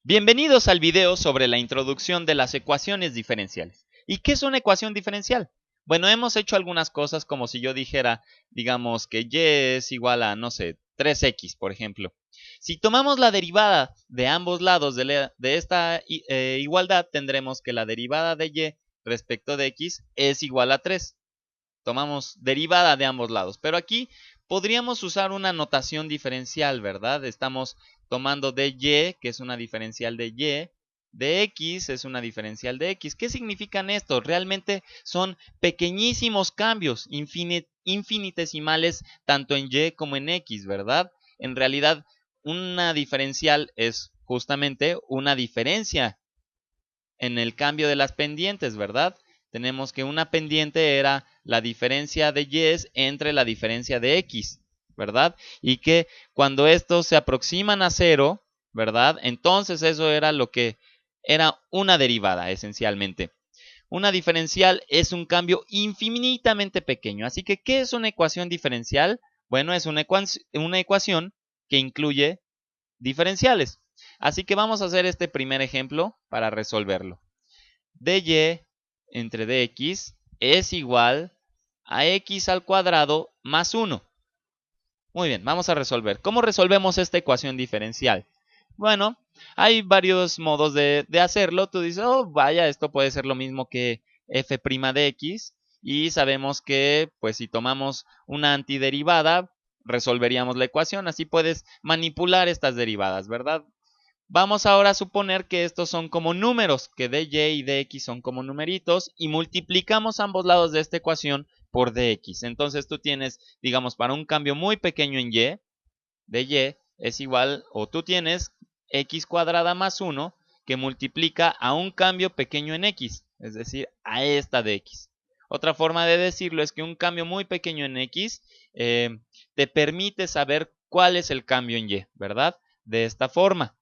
Bienvenidos al video sobre la introducción de las ecuaciones diferenciales. ¿Y qué es una ecuación diferencial? Bueno, hemos hecho algunas cosas como si yo dijera, digamos que y es igual a, no sé, 3x, por ejemplo. Si tomamos la derivada de ambos lados de esta igualdad, tendremos que la derivada de y respecto de x es igual a 3. Tomamos derivada de ambos lados, pero aquí podríamos usar una notación diferencial, ¿verdad? Estamos tomando de y, que es una diferencial de y, de x es una diferencial de x. ¿Qué significan esto? Realmente son pequeñísimos cambios, infinitesimales, tanto en y como en x, ¿verdad? En realidad, una diferencial es justamente una diferencia en el cambio de las pendientes, ¿verdad? Tenemos que una pendiente era la diferencia de y entre la diferencia de x, ¿verdad? Y que cuando estos se aproximan a cero, ¿verdad? Entonces eso era lo que era una derivada, esencialmente. Una diferencial es un cambio infinitamente pequeño. Así que, ¿qué es una ecuación diferencial? Bueno, es una ecuación que incluye diferenciales. Así que vamos a hacer este primer ejemplo para resolverlo. dy entre dx es igual a x al cuadrado más 1. Muy bien, vamos a resolver. ¿Cómo resolvemos esta ecuación diferencial? Bueno, hay varios modos de hacerlo. Tú dices, oh, vaya, esto puede ser lo mismo que f' de x. Y sabemos que, pues, si tomamos una antiderivada, resolveríamos la ecuación. Así puedes manipular estas derivadas, ¿verdad? Vamos ahora a suponer que estos son como números, que dy y dx son como numeritos, y multiplicamos ambos lados de esta ecuación por dx. Entonces tú tienes, digamos, para un cambio muy pequeño en y, dy es igual, o tú tienes x cuadrada más 1, que multiplica a un cambio pequeño en x, es decir, a esta de x. Otra forma de decirlo es que un cambio muy pequeño en x te permite saber cuál es el cambio en y, ¿verdad? De esta forma,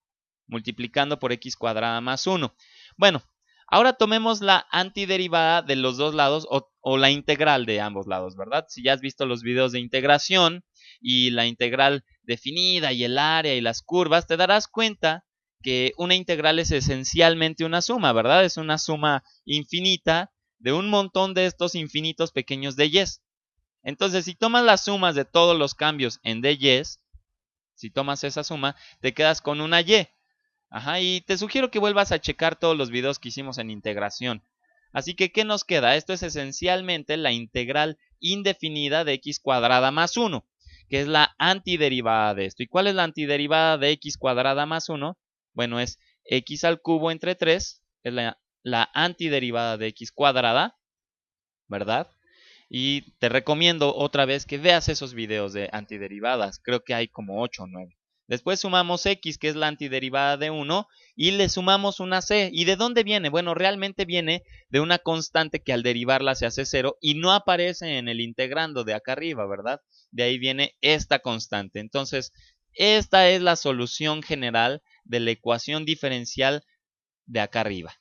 multiplicando por x cuadrada más 1. Bueno, ahora tomemos la antiderivada de los dos lados o la integral de ambos lados, ¿verdad? Si ya has visto los videos de integración y la integral definida y el área y las curvas, te darás cuenta que una integral es esencialmente una suma, ¿verdad? Es una suma infinita de un montón de estos infinitos pequeños de y's. Entonces, si tomas las sumas de todos los cambios en dy's, si tomas esa suma, te quedas con una y. Ajá, y te sugiero que vuelvas a checar todos los videos que hicimos en integración. Así que, ¿qué nos queda? Esto es esencialmente la integral indefinida de x cuadrada más 1, que es la antiderivada de esto. ¿Y cuál es la antiderivada de x cuadrada más 1? Bueno, es x al cubo entre 3, es la antiderivada de x cuadrada, ¿verdad? Y te recomiendo otra vez que veas esos videos de antiderivadas. Creo que hay como 8 o 9. Después sumamos x, que es la antiderivada de 1, y le sumamos una c. ¿Y de dónde viene? Bueno, realmente viene de una constante que al derivarla se hace 0 y no aparece en el integrando de acá arriba, ¿verdad? De ahí viene esta constante. Entonces, esta es la solución general de la ecuación diferencial de acá arriba.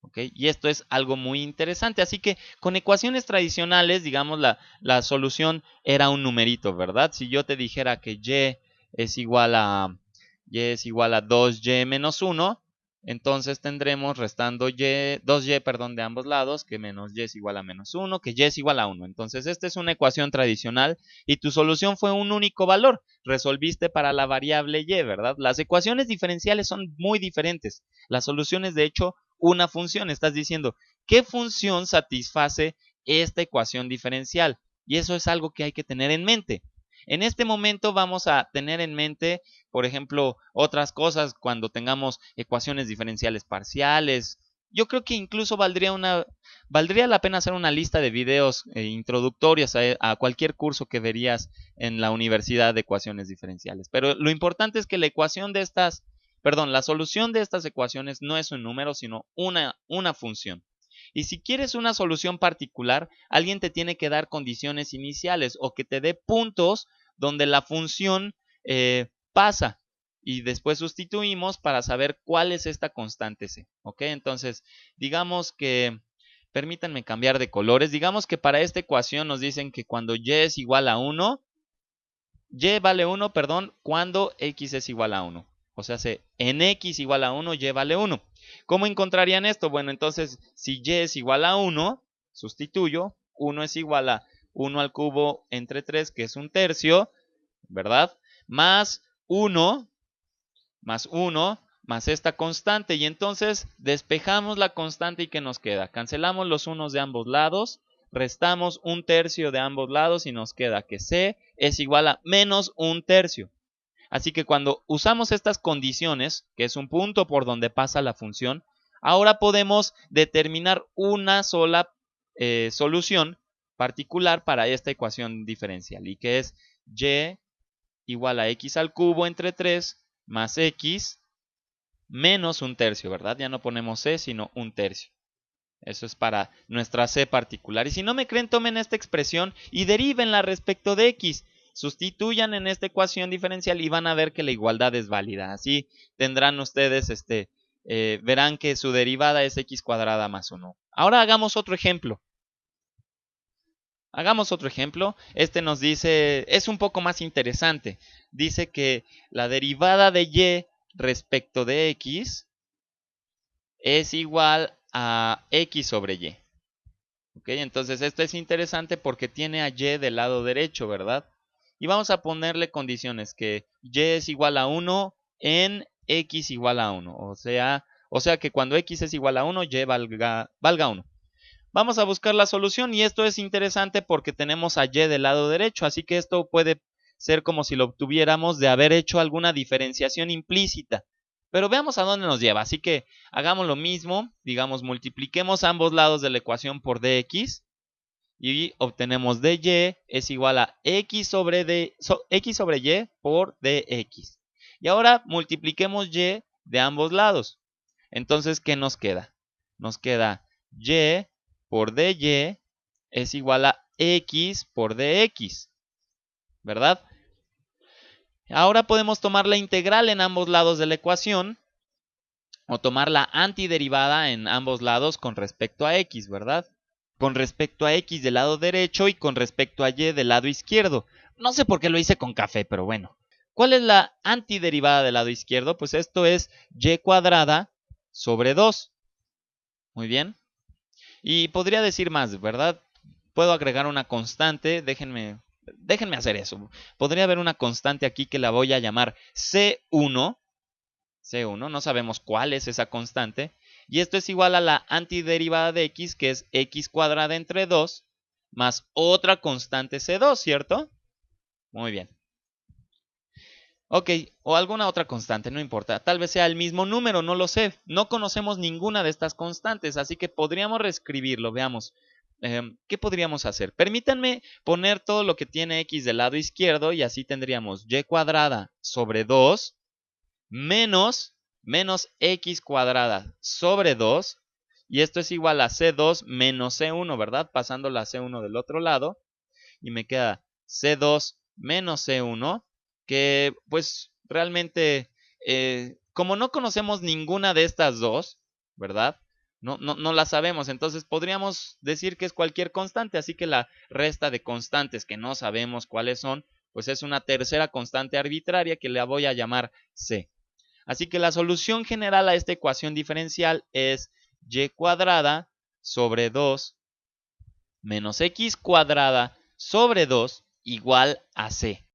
¿Okay? Y esto es algo muy interesante. Así que con ecuaciones tradicionales, digamos, la solución era un numerito, ¿verdad? Si yo te dijera que y es igual a 2y menos 1, entonces tendremos restando 2y, perdón, de ambos lados, que menos y es igual a menos 1, que y es igual a 1. Entonces, esta es una ecuación tradicional y tu solución fue un único valor. Resolviste para la variable y, ¿verdad? Las ecuaciones diferenciales son muy diferentes. Las soluciones, de hecho, una función. Estás diciendo, ¿qué función satisface esta ecuación diferencial? Y eso es algo que hay que tener en mente. En este momento vamos a tener en mente, por ejemplo, otras cosas cuando tengamos ecuaciones diferenciales parciales. Yo creo que incluso valdría la pena hacer una lista de videos introductorios a cualquier curso que verías en la universidad de ecuaciones diferenciales. Pero lo importante es que la solución de estas ecuaciones no es un número, sino una función. Y si quieres una solución particular, alguien te tiene que dar condiciones iniciales o que te dé puntos donde la función pasa. Y después sustituimos para saber cuál es esta constante c. ¿Ok? Entonces, digamos que, permítanme cambiar de colores. Digamos que para esta ecuación nos dicen que cuando y es igual a 1, y vale 1, perdón, cuando x es igual a 1. O sea, en x igual a 1, y vale 1. ¿Cómo encontrarían esto? Bueno, entonces, si y es igual a 1, sustituyo, 1 es igual a 1 al cubo entre 3, que es un tercio, ¿verdad? Más 1, más esta constante. Y entonces despejamos la constante y ¿qué nos queda? Cancelamos los unos de ambos lados, restamos un tercio de ambos lados y nos queda que c es igual a menos un tercio. Así que cuando usamos estas condiciones, que es un punto por donde pasa la función, ahora podemos determinar una sola solución particular para esta ecuación diferencial, y que es y igual a x al cubo entre 3 más x menos un tercio, ¿verdad? Ya no ponemos c, sino un tercio. Eso es para nuestra c particular. Y si no me creen, tomen esta expresión y derívenla respecto de x. Sustituyan en esta ecuación diferencial y van a ver que la igualdad es válida. Así tendrán ustedes, verán que su derivada es x cuadrada más 1. Ahora hagamos otro ejemplo. Hagamos otro ejemplo. Este nos dice, es un poco más interesante. Dice que la derivada de y respecto de x es igual a x sobre y. ¿Ok? Entonces esto es interesante porque tiene a y del lado derecho, ¿verdad? Y vamos a ponerle condiciones que y es igual a 1 en x igual a 1. O sea que cuando x es igual a 1, y valga 1. Vamos a buscar la solución y esto es interesante porque tenemos a y del lado derecho. Así que esto puede ser como si lo obtuviéramos de haber hecho alguna diferenciación implícita. Pero veamos a dónde nos lleva. Así que hagamos lo mismo. Digamos, multipliquemos ambos lados de la ecuación por dx. Y obtenemos dy es igual a x sobre y por dx. Y ahora multipliquemos y de ambos lados. Entonces, ¿qué nos queda? Nos queda y por dy es igual a x por dx, ¿verdad? Ahora podemos tomar la integral en ambos lados de la ecuación o tomar la antiderivada en ambos lados con respecto a x, ¿verdad? Con respecto a x del lado derecho y con respecto a y del lado izquierdo. No sé por qué lo hice con café, pero bueno. ¿Cuál es la antiderivada del lado izquierdo? Pues esto es y cuadrada sobre 2. Muy bien. Y podría decir más, ¿verdad? Puedo agregar una constante, déjenme hacer eso. Podría haber una constante aquí que la voy a llamar C1. C1, no sabemos cuál es esa constante. Y esto es igual a la antiderivada de x, que es x cuadrada entre 2, más otra constante C2, ¿cierto? Muy bien. Ok, o alguna otra constante, no importa. Tal vez sea el mismo número, no lo sé. No conocemos ninguna de estas constantes, así que podríamos reescribirlo. Veamos. ¿Qué podríamos hacer? Permítanme poner todo lo que tiene x del lado izquierdo y así tendríamos y cuadrada sobre 2 menos x cuadrada sobre 2. Y esto es igual a C2 menos C1, ¿verdad? Pasando la C1 del otro lado. Y me queda C2 menos C1, que pues realmente, como no conocemos ninguna de estas dos, ¿verdad? No la sabemos, entonces podríamos decir que es cualquier constante, así que la resta de constantes que no sabemos cuáles son, pues es una tercera constante arbitraria que la voy a llamar C. Así que la solución general a esta ecuación diferencial es y cuadrada sobre 2 menos x cuadrada sobre 2 igual a c.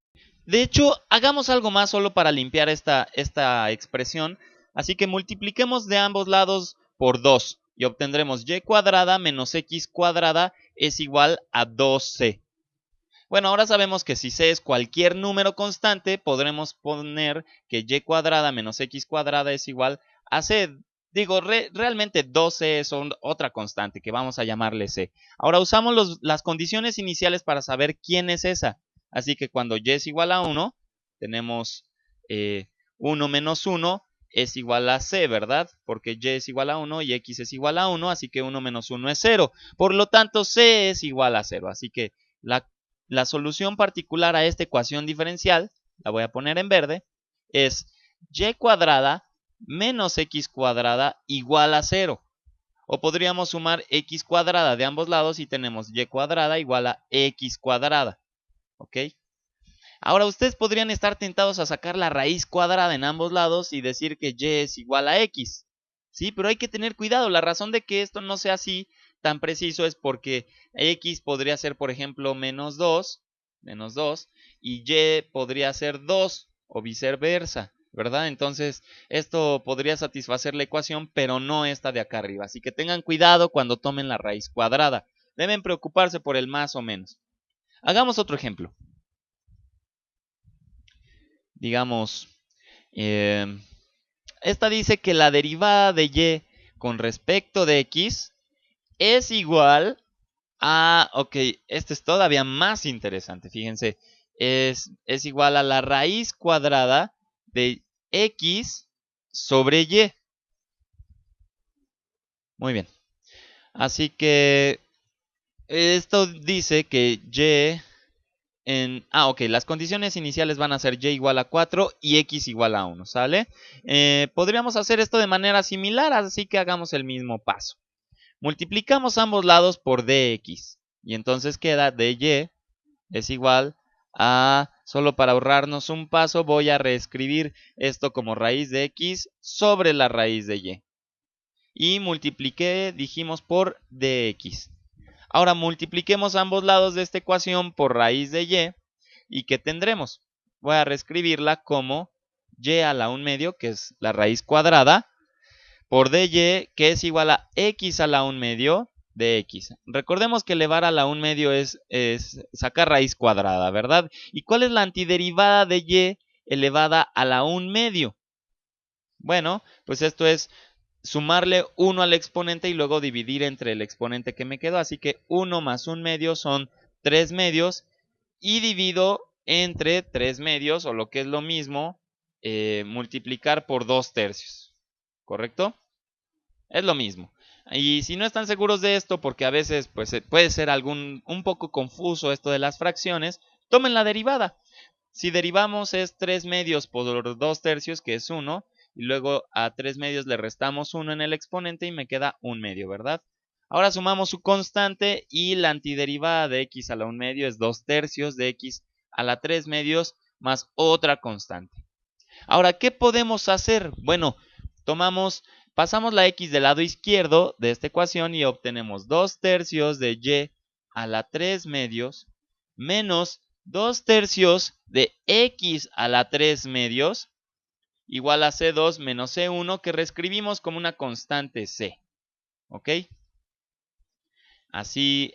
De hecho, hagamos algo más solo para limpiar esta expresión. Así que multipliquemos de ambos lados por 2 y obtendremos y cuadrada menos x cuadrada es igual a 2c. Bueno, ahora sabemos que si c es cualquier número constante, podremos poner que y cuadrada menos x cuadrada es igual a c. Digo, realmente 2c son otra constante que vamos a llamarle c. Ahora usamos las condiciones iniciales para saber quién es esa. Así que cuando y es igual a 1, tenemos 1 menos 1 es igual a c, ¿verdad? Porque y es igual a 1 y x es igual a 1, así que 1 menos 1 es 0. Por lo tanto, c es igual a 0. Así que la solución particular a esta ecuación diferencial, la voy a poner en verde, es y cuadrada menos x cuadrada igual a 0. O podríamos sumar x cuadrada de ambos lados y tenemos y cuadrada igual a x cuadrada. ¿Ok? Ahora ustedes podrían estar tentados a sacar la raíz cuadrada en ambos lados y decir que y es igual a x. Sí, pero hay que tener cuidado. La razón de que esto no sea así tan preciso es porque x podría ser, por ejemplo, menos 2, y y podría ser 2 o viceversa, ¿verdad? Entonces, esto podría satisfacer la ecuación, pero no esta de acá arriba. Así que tengan cuidado cuando tomen la raíz cuadrada. Deben preocuparse por el más o menos. Hagamos otro ejemplo. Digamos, eh, esta dice que la derivada de y con respecto de x es igual a, ok, este es todavía más interesante, fíjense, es igual a la raíz cuadrada de x sobre y. Muy bien, así que esto dice que y ok, las condiciones iniciales van a ser y igual a 4 y x igual a 1, ¿sale? Podríamos hacer esto de manera similar, así que hagamos el mismo paso. Multiplicamos ambos lados por dx y entonces queda dy es igual a, solo para ahorrarnos un paso, voy a reescribir esto como raíz de x sobre la raíz de y. Y multipliqué, dijimos, por dx. Ahora multipliquemos ambos lados de esta ecuación por raíz de y. ¿Y qué tendremos? Voy a reescribirla como y a la 1 medio, que es la raíz cuadrada, por dy, que es igual a x a la 1 medio de x. Recordemos que elevar a la 1 medio es sacar raíz cuadrada, ¿verdad? ¿Y cuál es la antiderivada de y elevada a la 1 medio? Bueno, pues esto es sumarle 1 al exponente y luego dividir entre el exponente que me quedó. Así que 1 más 1 medio son 3 medios y divido entre 3 medios, o lo que es lo mismo, multiplicar por 2 tercios. ¿Correcto? Es lo mismo. Y si no están seguros de esto, porque a veces pues, puede ser un poco confuso esto de las fracciones, tomen la derivada. Si derivamos es 3 medios por 2 tercios, que es 1, y luego a 3 medios le restamos 1 en el exponente y me queda 1 medio, ¿verdad? Ahora sumamos su constante y la antiderivada de x a la 1 medio es 2 tercios de x a la 3 medios más otra constante. Ahora, ¿qué podemos hacer? Bueno, pasamos la x del lado izquierdo de esta ecuación y obtenemos 2 tercios de y a la 3 medios menos 2 tercios de x a la 3 medios igual a c2 menos c1, que reescribimos como una constante c. ¿Ok? Así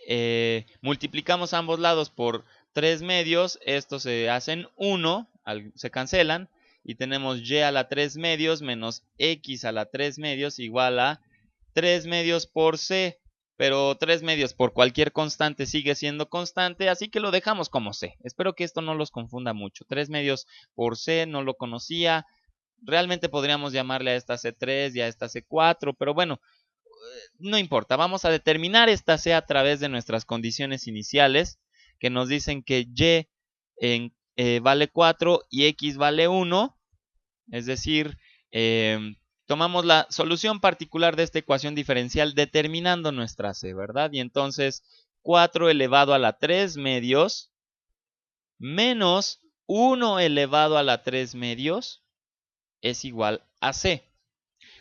multiplicamos ambos lados por 3 medios, estos se hacen 1, se cancelan, y tenemos y a la 3 medios menos x a la 3 medios igual a 3 medios por c, pero 3 medios por cualquier constante sigue siendo constante, así que lo dejamos como c. Espero que esto no los confunda mucho. 3 medios por c no lo conocía, realmente podríamos llamarle a esta c3 y a esta c4, pero bueno, no importa, vamos a determinar esta c a través de nuestras condiciones iniciales, que nos dicen que vale 4 y x vale 1, es decir, tomamos la solución particular de esta ecuación diferencial determinando nuestra c, ¿verdad? Y entonces 4 elevado a la 3 medios menos 1 elevado a la 3 medios es igual a c.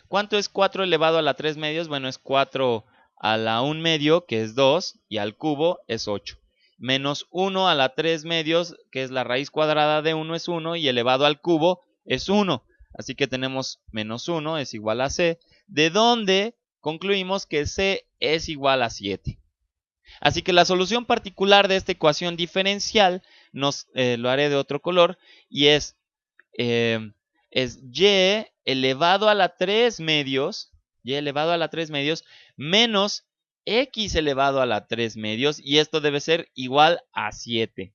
¿Cuánto es 4 elevado a la 3 medios? Bueno, es 4 a la 1 medio, que es 2, y al cubo es 8. Menos 1 a la 3 medios, que es la raíz cuadrada de 1, es 1, y elevado al cubo es 1. Así que tenemos menos 1 es igual a c, de donde concluimos que c es igual a 7. Así que la solución particular de esta ecuación diferencial, lo haré de otro color, y es y elevado a la 3 medios, y elevado a la 3 medios, menos x elevado a la 3 medios, y esto debe ser igual a 7.